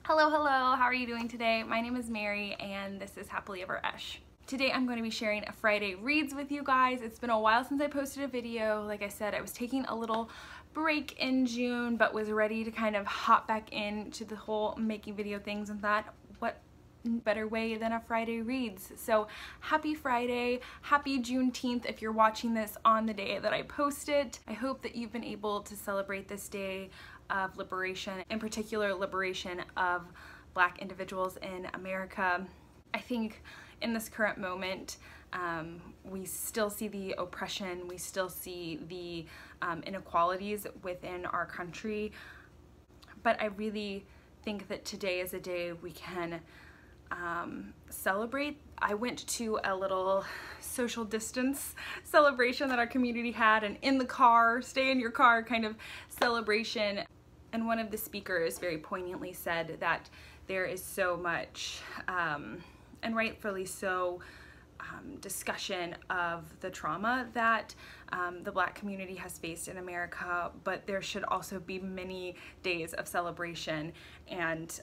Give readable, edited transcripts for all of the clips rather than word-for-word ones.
Hello, how are you doing today? My name is Mary and this is Happily Ever Esch. Today I'm going to be sharing a Friday Reads with you guys. It's been a while since I posted a video. Like I said, I was taking a little break in June but was ready to kind of hop back into the whole making video things and thought, what better way than a Friday Reads? So happy Friday, happy Juneteenth if you're watching this on the day that I post it. I hope that you've been able to celebrate this day of liberation, in particular liberation of Black individuals in America. I think in this current moment we still see the oppression, we still see the inequalities within our country, but I really think that today is a day we can celebrate. I went to a little social distance celebration that our community had, and in the car, stay in your car kind of celebration. And one of the speakers very poignantly said that there is so much, and rightfully so, discussion of the trauma that the Black community has faced in America, but there should also be many days of celebration, and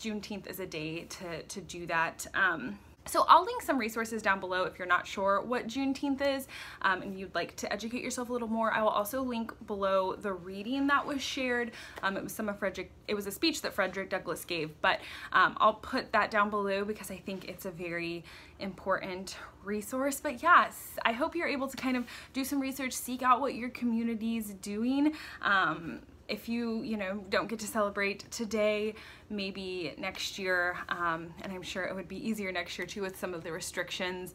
Juneteenth is a day to do that. So I'll link some resources down below if you're not sure what Juneteenth is and you'd like to educate yourself a little more. I will also link below the reading that was shared. It was it was a speech that Frederick Douglass gave, but I'll put that down below because I think it's a very important resource. But yes, I hope you're able to kind of do some research, seek out what your community's doing. If you don't get to celebrate today, maybe next year, and I'm sure it would be easier next year too with some of the restrictions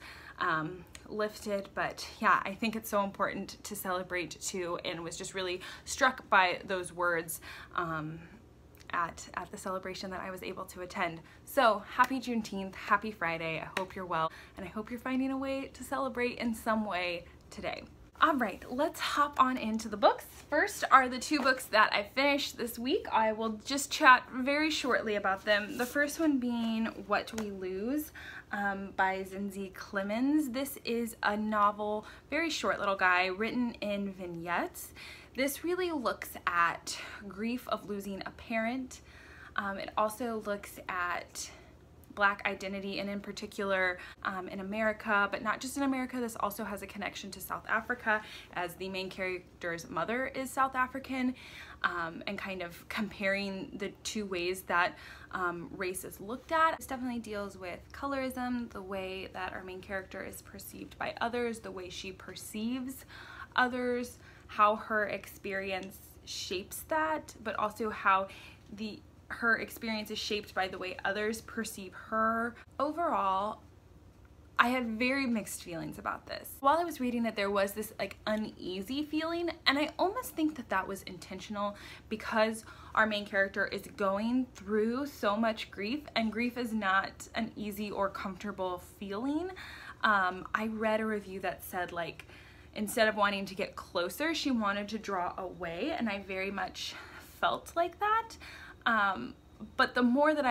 lifted. But yeah, I think it's so important to celebrate too, and was just really struck by those words at the celebration that I was able to attend. So happy Juneteenth, happy Friday. I hope you're well, and I hope you're finding a way to celebrate in some way today. All right, let's hop on into the books. First are the two books that I finished this week. I will just chat very shortly about them. The first one being What We Lose by Zinzi Clemens. This is a novel, very short little guy, written in vignettes. This really looks at grief of losing a parent. It also looks at Black identity, and in particular in America, but not just in America. This also has a connection to South Africa, as the main character's mother is South African, and kind of comparing the two ways that race is looked at. This definitely deals with colorism, the way that our main character is perceived by others, the way she perceives others, how her experience shapes that, but also how her experience is shaped by the way others perceive her. Overall, I had very mixed feelings about this. While I was reading it, there was this like uneasy feeling, and I almost think that that was intentional because our main character is going through so much grief, and grief is not an easy or comfortable feeling. I read a review that said, like, instead of wanting to get closer, she wanted to draw away, and I very much felt like that. But the more that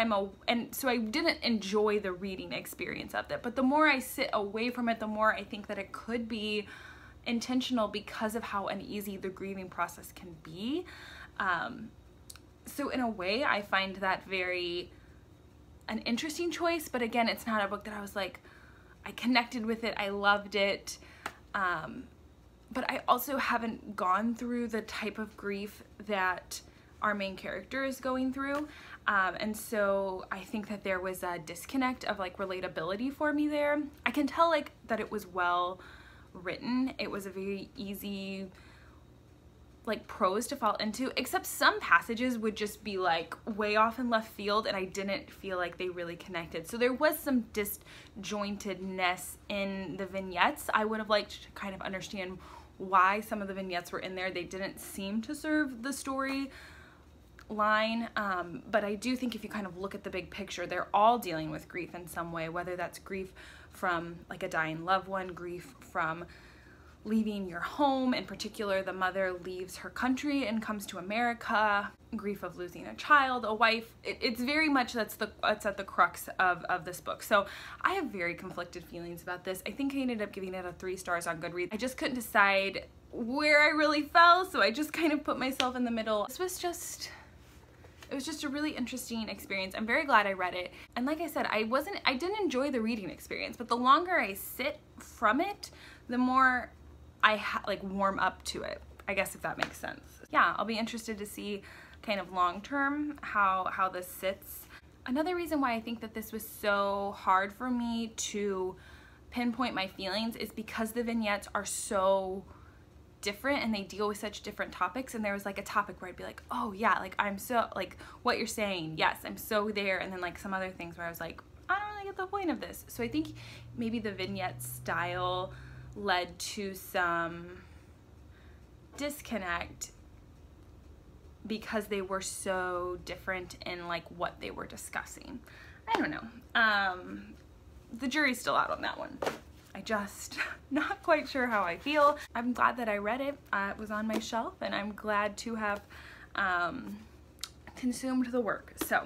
and so I didn't enjoy the reading experience of it, but the more I sit away from it, the more I think that it could be intentional because of how uneasy the grieving process can be. So in a way, I find that an interesting choice, but again, it's not a book that I was like, I connected with it, I loved it, but I also haven't gone through the type of grief that our main character is going through, and so I think that there was a disconnect of like relatability for me there. I can tell like that it was well written. It was a very easy like prose to fall into, except some passages would just be like way off in left field, and I didn't feel like they really connected. So there was some disjointedness in the vignettes. I would have liked to kind of understand why some of the vignettes were in there. They didn't seem to serve the story line, but I do think if you kind of look at the big picture, they're all dealing with grief in some way, whether that's grief from like a dying loved one, grief from leaving your home. In particular, the mother leaves her country and comes to America, grief of losing a child, a wife. It's very much it's at the crux of this book. So I have very conflicted feelings about this. I think I ended up giving it a 3 stars on Goodreads. I just couldn't decide where I really fell, so I just kind of put myself in the middle. This was just It was just a really interesting experience. I'm very glad I read it. And like I said, I didn't enjoy the reading experience, but the longer I sit from it, the more I like warm up to it, I guess, if that makes sense. Yeah, I'll be interested to see kind of long term how this sits. Another reason why I think that this was so hard for me to pinpoint my feelings is because the vignettes are so different and they deal with such different topics. And there was like a topic where I'd be like, oh yeah, like I'm so, like what you're saying, yes, I'm so there. And then like some other things where I was like, I don't really get the point of this. So I think maybe the vignette style led to some disconnect because they were so different in like what they were discussing. I don't know. The jury's still out on that one. I just not quite sure how I feel. I'm glad that I read it. It was on my shelf, and I'm glad to have consumed the work. So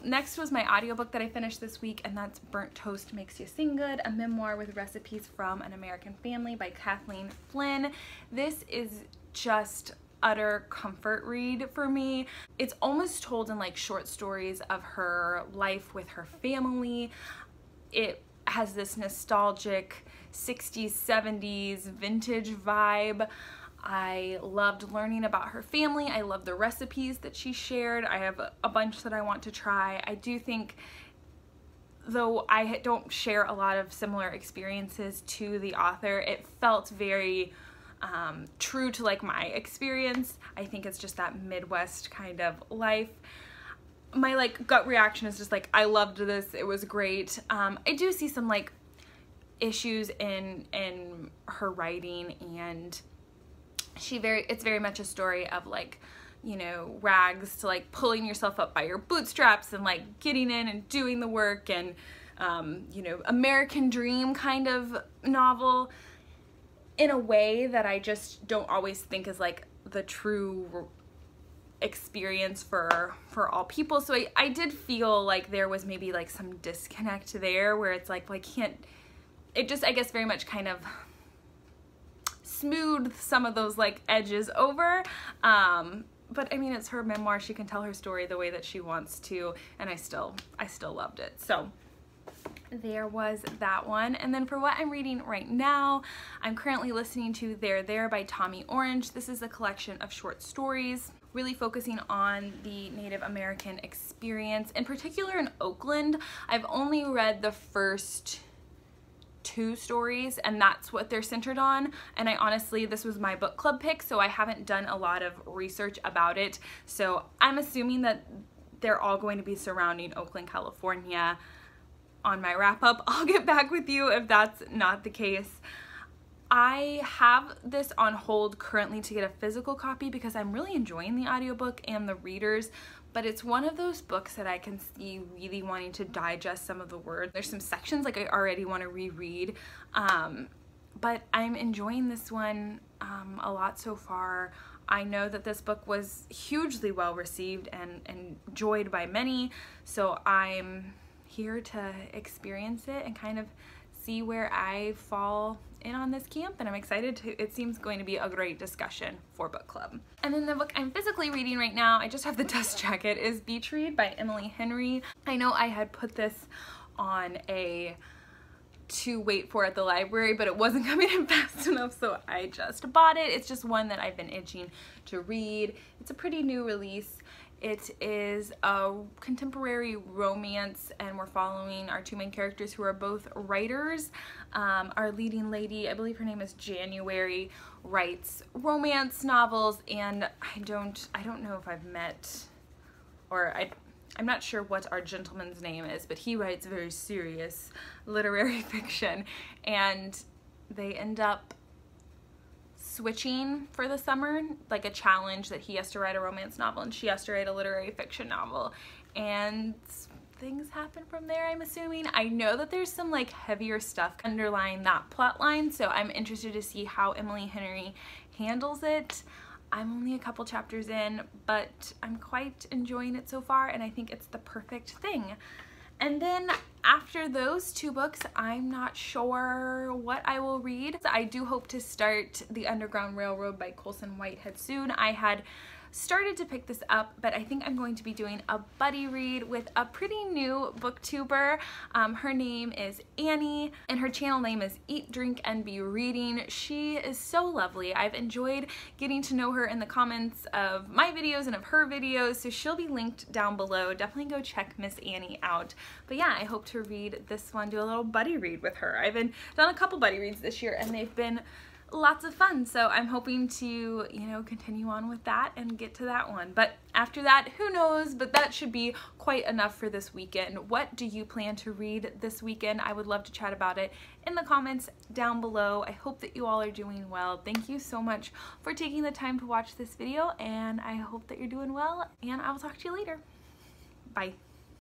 next was my audiobook that I finished this week, and that's Burnt Toast Makes You Sing Good, a memoir with recipes from an American family by Kathleen Flynn. This is just utter comfort read for me. It's almost told in like short stories of her life with her family. It has this nostalgic 60s, 70s vintage vibe. I loved learning about her family. I love the recipes that she shared. I have a bunch that I want to try. I do think, though I don't share a lot of similar experiences to the author, it felt very true to like my experience. I think it's just that Midwest kind of life. My like gut reaction is just like, I loved this. It was great. I do see some like issues in her writing, and it's very much a story of like, you know, rags to like pulling yourself up by your bootstraps and like getting in and doing the work, and you know, American dream kind of novel in a way that I just don't always think is like the true experience for all people. So I did feel like there was maybe like some disconnect there where it's like, well, I can't, it just, I guess, very much kind of smoothed some of those like edges over. But I mean, it's her memoir. She can tell her story the way that she wants to, and I still loved it. So there was that one. And then for what I'm reading right now, I'm currently listening to There There by Tommy Orange. This is a collection of short stories really focusing on the Native American experience, in particular in Oakland. I've only read the first 2 stories, and that's what they're centered on. And I honestly, this was my book club pick, so I haven't done a lot of research about it. So I'm assuming that they're all going to be surrounding Oakland, California. On my wrap up, I'll get back with you if that's not the case. I have this on hold currently to get a physical copy because I'm really enjoying the audiobook and the readers, but it's one of those books that I can see really wanting to digest some of the words. There's some sections like I already want to reread, but I'm enjoying this one a lot so far. I know that this book was hugely well received and enjoyed by many, so I'm here to experience it and kind of see where I fall in on this camp, and I'm excited to, it seems going to be a great discussion for book club. And then the book I'm physically reading right now, I just have the dust jacket, is Beach Read by Emily Henry. I know I had put this on a to wait for at the library, but it wasn't coming in fast enough, so I just bought it. It's just one that I've been itching to read. It's a pretty new release. It is a contemporary romance, and we're following our 2 main characters who are both writers. Our leading lady, I believe her name is January, writes romance novels, and I don't know if I've met, or I'm not sure what our gentleman's name is, but he writes very serious literary fiction, and they end up switching for the summer, like a challenge that he has to write a romance novel and she has to write a literary fiction novel, and things happen from there, I'm assuming. I know that there's some like heavier stuff underlying that plot line, so I'm interested to see how Emily Henry handles it. I'm only a couple chapters in, but I'm quite enjoying it so far, and I think it's the perfect thing. And then after those 2 books, I'm not sure what I will read. I do hope to start The Underground Railroad by Colson Whitehead soon. I had started to pick this up, but I think I'm going to be doing a buddy read with a pretty new booktuber. Her name is Annie, and her channel name is Eat, Drink, and Be Reading. She is so lovely. I've enjoyed getting to know her in the comments of my videos and of her videos, so she'll be linked down below. Definitely go check Miss Annie out. But yeah, I hope to read this one, do a little buddy read with her. I've done a couple buddy reads this year, and they've been lots of fun, so I'm hoping to, you know, continue on with that and get to that one. But after that, who knows, but that should be quite enough for this weekend. What do you plan to read this weekend? I would love to chat about it in the comments down below. I hope that you all are doing well. Thank you so much for taking the time to watch this video, and I hope that you're doing well, and I will talk to you later. Bye.